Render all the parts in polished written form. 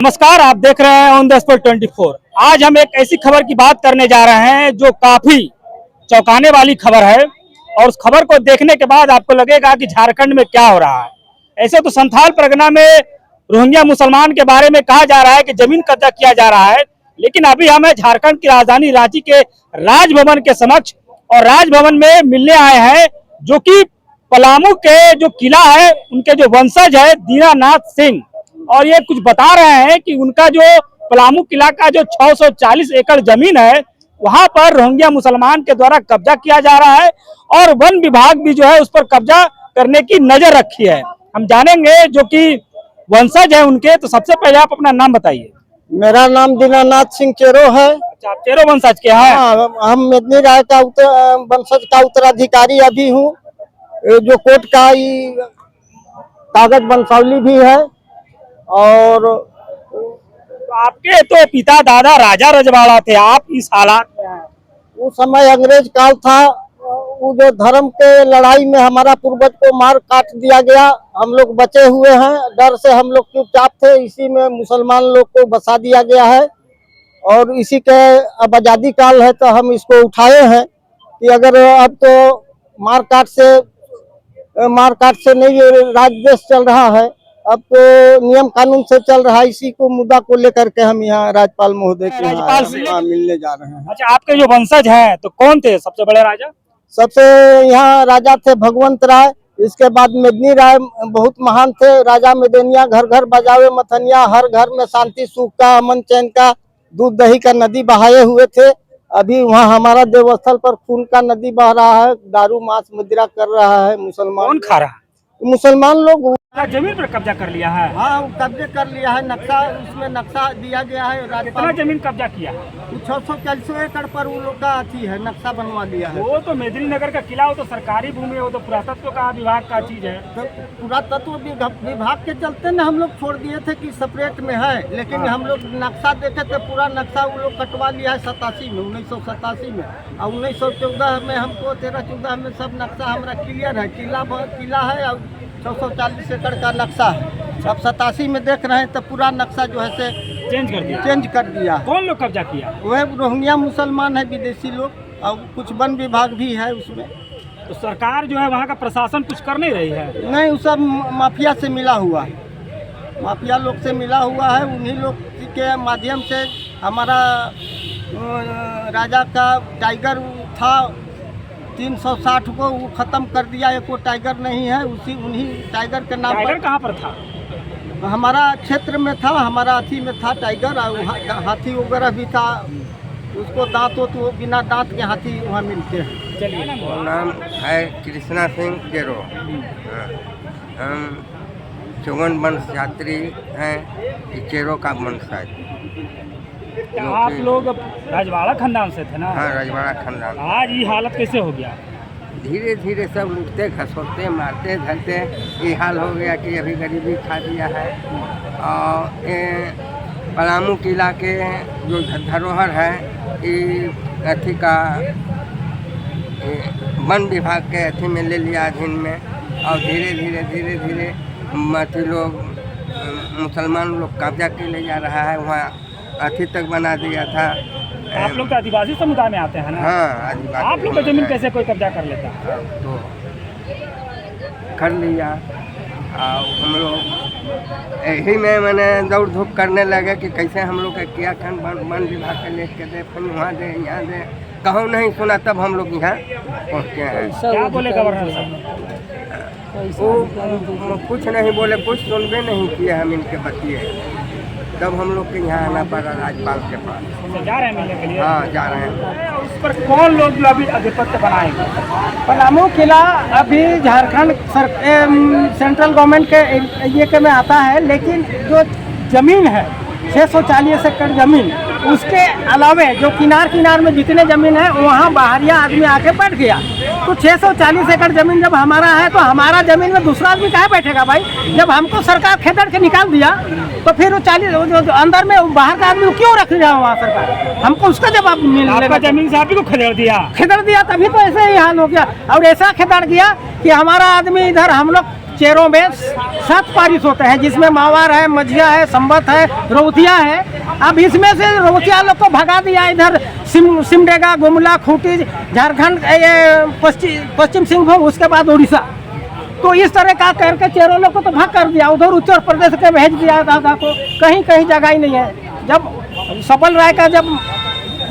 नमस्कार, आप देख रहे हैं ऑन द स्पॉट 24। आज हम एक ऐसी खबर की बात करने जा रहे हैं जो काफी चौंकाने वाली खबर है और उस खबर को देखने के बाद आपको लगेगा कि झारखंड में क्या हो रहा है। ऐसे तो संथाल परगना में रोहिंग्या मुसलमान के बारे में कहा जा रहा है कि जमीन कब्जा किया जा रहा है, लेकिन अभी हम झारखंड की राजधानी रांची के राजभवन के समक्ष और राजभवन में मिलने आए हैं जो कि पलामू के जो किला है उनके जो वंशज है दीनानाथ सिंह, और ये कुछ बता रहे हैं कि उनका जो पलामू किला का जो 640 एकड़ जमीन है वहां पर रोहिंग्या मुसलमान के द्वारा कब्जा किया जा रहा है और वन विभाग भी जो है उस पर कब्जा करने की नजर रखी है। हम जानेंगे जो कि वंशज है उनके। तो सबसे पहले आप अपना नाम बताइए। मेरा नाम दीनानाथ सिंह चेरो है। अच्छा, आप चेरो वंशज के हैं? हम मेदनी राय का वंशज का उत्तराधिकारी अभी हूँ। जो कोर्ट का कागज वंशावली भी है। और आपके तो पिता दादा राजा रजवाड़ा थे, आप इस हालात में हैं। उस समय अंग्रेज काल था। वो जो धर्म के लड़ाई में हमारा पूर्वज को मार काट दिया गया, हम लोग बचे हुए हैं। डर से हम लोग चुपचाप थे, इसी में मुसलमान लोग को बसा दिया गया है और इसी के अब आजादी काल है तो हम इसको उठाए हैं कि अगर अब तो मार काट से नहीं राज देश चल रहा है, अब तो नियम कानून से चल रहा है। इसी को मुद्दा को लेकर के हम यहाँ राज्यपाल महोदय के यहाँ मिलने जा रहे हैं। अच्छा, आपके जो वंशज हैं तो कौन थे सबसे बड़े राजा? सबसे यहाँ राजा थे भगवंत राय, इसके बाद मेदनी राय बहुत महान थे। राजा मेदनिया घर घर बजावे मथनिया, हर घर में शांति सुख का अमन चैन का दूध दही का नदी बहाये हुए थे। अभी वहाँ हमारा देवस्थल पर खून का नदी बह रहा है, दारू मांस मदिरा कर रहा है मुसलमान। कौन खा रहा है? मुसलमान लोग जमीन पर कब्जा कर लिया है। हाँ, कब्जे कर लिया है। नक्शा उसमें नक्शा दिया गया है। कितना जमीन कब्जा किया है? 640 एकड़ पर उन लोग का अथी है, नक्शा बनवा दिया है। वो तो मेदिनी नगर का किला, वो तो सरकारी भूमि है, वो तो पुरातत्व का विभाग का चीज है। तो पुरातत्व विभाग के चलते न हम लोग छोड़ दिए थे कि सेपरेट में है, लेकिन हम लोग नक्शा देखे थे। पूरा नक्शा वो लोग कटवा लिया है 1987 में। और 1914 में हमको 13-14 में सब नक्शा हमारा क्लियर है। किला है और 640 एकड़ का नक्शा है। अब 87 में देख रहे हैं तो पूरा नक्शा जो है से चेंज कर दिया। कौन लोग कब्जा किया? वह रोहिंग्या मुसलमान है, विदेशी लोग, और कुछ वन विभाग भी है उसमें। तो सरकार जो है वहाँ का प्रशासन कुछ कर नहीं रही है? नहीं, वो सब माफिया से मिला हुआ है, माफिया लोग से मिला हुआ है। उन्हीं लोग के माध्यम से हमारा राजा का टाइगर था 360 को वो खत्म कर दिया। एक वो टाइगर नहीं है, उन्हीं टाइगर के नाम पर। कहाँ पर था? हमारा क्षेत्र में था, हमारा अथी में था टाइगर। और हाथी वगैरह भी था, उसको दांत हो तो बिना दांत के हाथी वहाँ मिलते हैं। चलिए, नाम है कृष्णा सिंह चेरो। हम चौगन वंश यात्री हैं, चेरो का वंशज। आप लोग रजवाड़ा खानदान से थे ना? हाँ, रजवाड़ा खानदान। आज ये हालत कैसे हो गया? धीरे धीरे सब लूटते घसोटते मारते धरते ये हाल हो गया कि अभी गरीबी खा दिया है। और पलामू किला के जो धरोहर है ये अथी का वन विभाग के अथी में ले लिया अधीन में। और धीरे धीरे अथी लोग मुसलमान लोग कब्जा के ले जा रहा है। वहाँ अथी तक बना दिया था। आप लोग तो आदिवासी समुदाय में आते हैं ना? हाँ, आदिवासी। आप लोग का जमीन कैसे कोई कब्जा कर लेता? तो कर लिया। और हम लोग यही में मैंने दौड़ धूप करने लगे कि कैसे हम लोग के किया खंड वन विभाग के ले के दे, फिर वहाँ दे यहाँ दे, कहूँ नहीं सुना। तब हम लोग यहाँ पहुँचे हैं। क्या बोले गवर्नर साहब? वो कुछ नहीं बोले, कुछ सुनबे नहीं किए हम इनके बतिए। तब हम लोग के यहाँ आना पड़ा राज्यपाल के पास। तो जा रहे हैं मिलने के लिए? हाँ, जा रहे हैं। उस पर कौन लोग अभी आधिपत्य बनाएंगे? पलामू किला अभी झारखंड सेंट्रल गवर्नमेंट के ये में आता है, लेकिन जो जमीन है 640 एकड़ जमीन, उसके अलावे जो किनार में जितने जमीन है वहाँ बाहरिया आदमी आके बैठ गया। तो 640 एकड़ जमीन जब हमारा है तो हमारा जमीन में दूसरा आदमी कहाँ बैठेगा भाई? जब हमको सरकार खेतड़ के निकाल दिया तो फिर वो 40 अंदर में बाहर का आदमी क्यों रख रहा है वहाँ सरकार? हमको उसका जवाब मिलेगा। जमीन से आप ही को खदेड़ दिया तभी तो ऐसे ही हाल हो गया। और ऐसा खेतड़ किया कि हमारा आदमी इधर हम लोग चेरों में 7 पारिश होते हैं, जिसमें मावार है, मझिया है, संबत है, रौतिया है। अब इसमें से रौतिया लोग को भगा दिया इधर सिमडेगा, गुमला, खूंटी, झारखंड, ये पश्चिम सिंहभूम, उसके बाद उड़ीसा। तो इस तरह का करके चेरों लोग को तो भाग कर दिया, उधर उत्तर प्रदेश के भेज दिया दादा को। कहीं कहीं जगह ही नहीं है। जब सबल राय का जब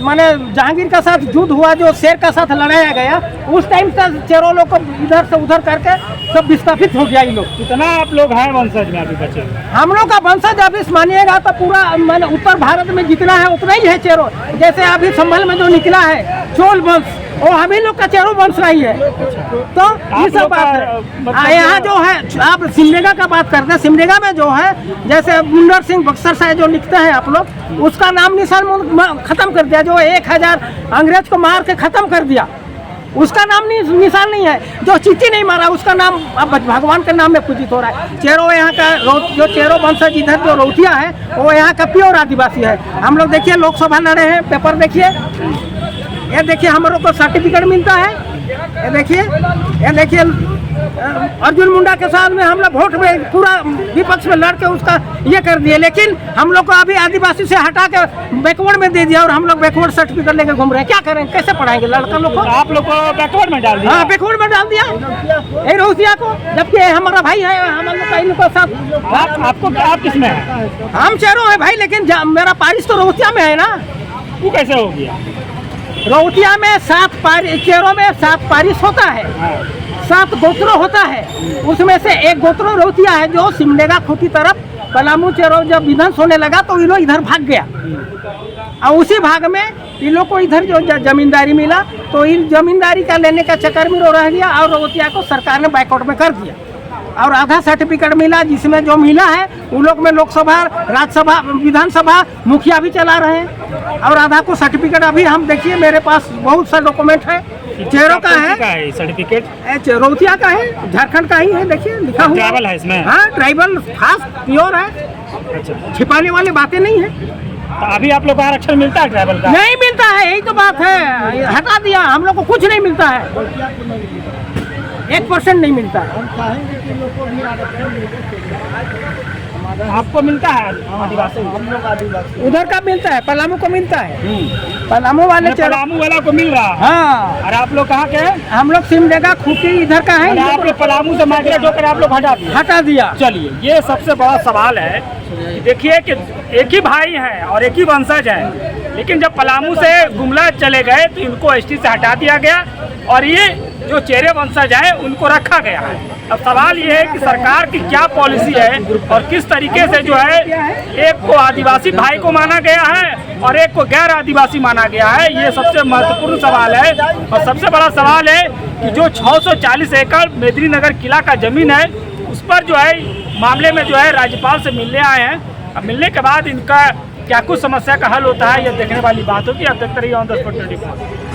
माने जहांगीर का साथ युद्ध हुआ, जो शेर का साथ लड़ाया गया, उस टाइम से चेरों लोग को इधर से उधर करके सब विस्थापित हो गया। ये लोग कितना आप लोग हैं वंशज में अभी बचे? हम लोग का वंशज अभी मानिएगा तो पूरा माने उत्तर भारत में जितना है उतना ही है चेरो। जैसे अभी संभल में जो निकला है चोल वंश, वो हम ही लोग का चेरो वंश रही है। तो ये सब बात है। यहाँ जो है आप सिमडेगा का बात करते हैं, सिमडेगा में जो है जैसे मुंडर सिंह बक्सर से जो लिखते हैं आप लोग, उसका नाम निशान खत्म कर दिया। जो 1000 अंग्रेज को मार के खत्म कर दिया, उसका नाम निशान नहीं है। जो चीटी नहीं मारा उसका नाम अब भगवान के नाम में पूजित हो रहा है। चेरो यहाँ का जो चेरो वंशज इधर जो रौतिया है वो यहाँ का प्योर आदिवासी है। हम लोग देखिए लोकसभा लड़े हैं, पेपर देखिए, ये देखिए हम लोग को सर्टिफिकेट मिलता है। ये देखिए अर्जुन मुंडा के साथ में हम लोग वोट में पूरा विपक्ष में लड़ के उसका ये कर दिए, लेकिन हम लोग को अभी आदिवासी से हटा के बैकवर्ड में दे दिया और हम लोग बैकवर्ड सर्टिफिकेट लेके घूम रहे हैं। क्या करें, कैसे पढ़ाएंगे लड़का लोग को? आप लोग को बैकवर्ड में डाल दिया? हाँ, बैकवर्ड में डाल दिया ये रौतिया को, जबकि हमारा भाई है, हम लोग का इनका साथ। आपको आप किस में है? हम चेरो है भाई, लेकिन मेरा पारिश तो रौतिया में है ना। वो कैसे हो गया? रौतिया में 7 पारिश, चेरो में 7 पारिश होता है, 7 गोत्रों होता है। उसमें से एक गोत्रों रौतिया है जो सिमडेगा खूंटी तरफ पलामू चेरो जब विध्वंस होने लगा तो ये लोग इधर भाग गया। और उसी भाग में इन लोग को इधर जो जमींदारी मिला तो इन जमींदारी का लेने का चक्कर में रह गया और रौतिया को सरकार ने बैकआउट में कर दिया और आधा सर्टिफिकेट मिला, जिसमें जो मिला है उन लोग में लोकसभा, राज्यसभा, विधानसभा मुखिया भी चला रहे हैं और आधा को सर्टिफिकेट अभी हम देखिए मेरे पास बहुत सा डॉक्यूमेंट है। चेरो का है सर्टिफिकेट, रौतिया का है, झारखंड का ही है, देखिए लिखा हुआ ट्राइबल है इसमें। हाँ, ट्राइबल खास प्योर है। अच्छा, छिपाने वाली बातें नहीं है। तो अभी आप लोग को आरक्षण मिलता है ट्राइबल का? नहीं मिलता है, यही तो बात है, हटा दिया। हम लोग को कुछ नहीं मिलता है, 1% नहीं मिलता है। आपको मिलता है आदिवासी? उधर का मिलता है, पलामू को मिलता है, पलामू वाले पलामू वाला को मिल रहा है। हाँ, और आप लोग कहाँ के हैं? हम लोग सिमडेगा खूंटी इधर का है। आप लोग पलामू से माइग्रेट होकर आप लोग हटा दिया। चलिए, ये सबसे बड़ा सवाल है कि देखिए कि एक ही भाई हैं और एक ही वंशज है, लेकिन जब पलामू से गुमला चले गए तो इनको एसटी से हटा दिया गया और ये जो चेरे वंशज है उनको रखा गया है। अब सवाल ये है कि सरकार की क्या पॉलिसी है और किस तरीके से जो है एक को आदिवासी भाई को माना गया है और एक को गैर आदिवासी माना गया है। ये सबसे महत्वपूर्ण सवाल है और सबसे बड़ा सवाल है कि जो 640 एकड़ मेदिनीनगर किला का जमीन है उस पर जो है मामले में जो है राज्यपाल से मिलने आए हैं। अब मिलने के बाद इनका क्या कुछ समस्या का हल होता है, यह देखने वाली बात होगी। अब देखते रहिए ऑन द स्पॉट 24।